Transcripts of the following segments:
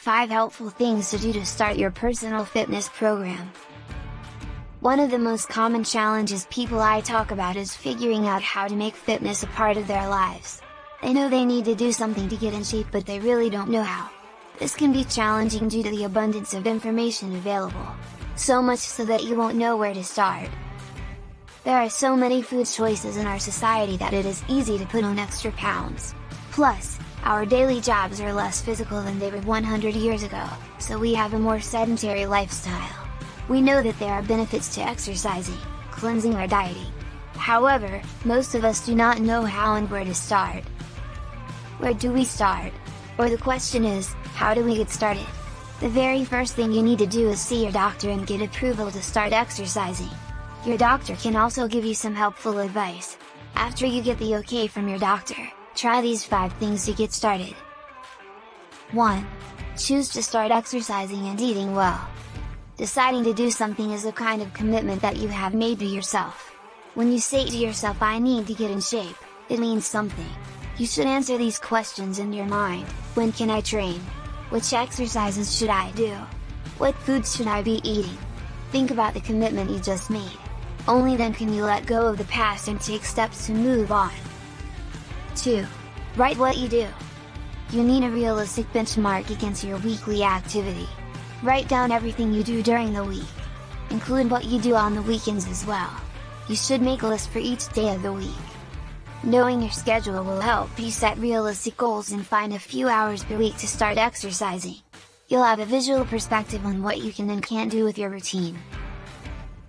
5 helpful things to do to start your personal fitness program. One of the most common challenges people I talk about is figuring out how to make fitness a part of their lives. They know they need to do something to get in shape, but they really don't know how. This can be challenging due to the abundance of information available, so much so that you won't know where to start. There are so many food choices in our society that it is easy to put on extra pounds. Plus, our daily jobs are less physical than they were 100 years ago, so we have a more sedentary lifestyle. We know that there are benefits to exercising, cleansing or dieting. However, most of us do not know how and where to start. Where do we start? Or the question is, how do we get started? The very first thing you need to do is see your doctor and get approval to start exercising. Your doctor can also give you some helpful advice. After you get the okay from your doctor, try these 5 things to get started. 1. Choose to start exercising and eating well. Deciding to do something is a kind of commitment that you have made to yourself. When you say to yourself, "I need to get in shape," it means something. You should answer these questions in your mind: when can I train? Which exercises should I do? What foods should I be eating? Think about the commitment you just made. Only then can you let go of the past and take steps to move on. 2. Write what you do. You need a realistic benchmark against your weekly activity. Write down everything you do during the week. Include what you do on the weekends as well. You should make a list for each day of the week. Knowing your schedule will help you set realistic goals and find a few hours per week to start exercising. You'll have a visual perspective on what you can and can't do with your routine.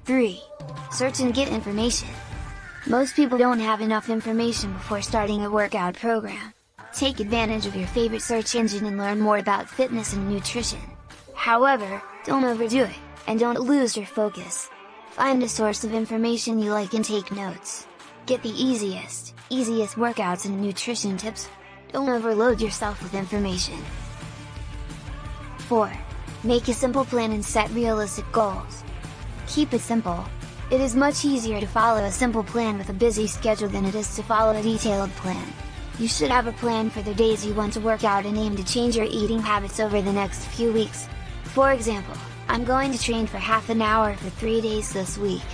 3. Search and get information. Most people don't have enough information before starting a workout program. Take advantage of your favorite search engine and learn more about fitness and nutrition. However, don't overdo it, and don't lose your focus. Find a source of information you like and take notes. Get the easiest workouts and nutrition tips. Don't overload yourself with information. 4. Make a simple plan and set realistic goals. Keep it simple. It is much easier to follow a simple plan with a busy schedule than it is to follow a detailed plan. You should have a plan for the days you want to work out and aim to change your eating habits over the next few weeks. For example, I'm going to train for half an hour for 3 days this week.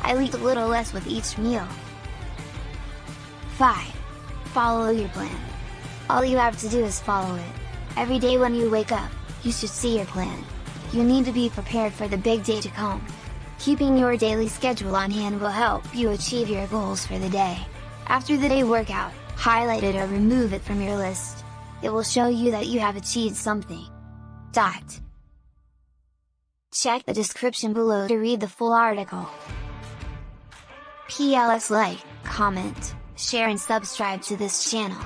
I'll eat a little less with each meal. 5. Follow your plan. All you have to do is follow it. Every day when you wake up, you should see your plan. You need to be prepared for the big day to come. Keeping your daily schedule on hand will help you achieve your goals for the day. After the day workout, highlight it or remove it from your list. It will show you that you have achieved something. Check the description below to read the full article. Like, comment, share and subscribe to this channel.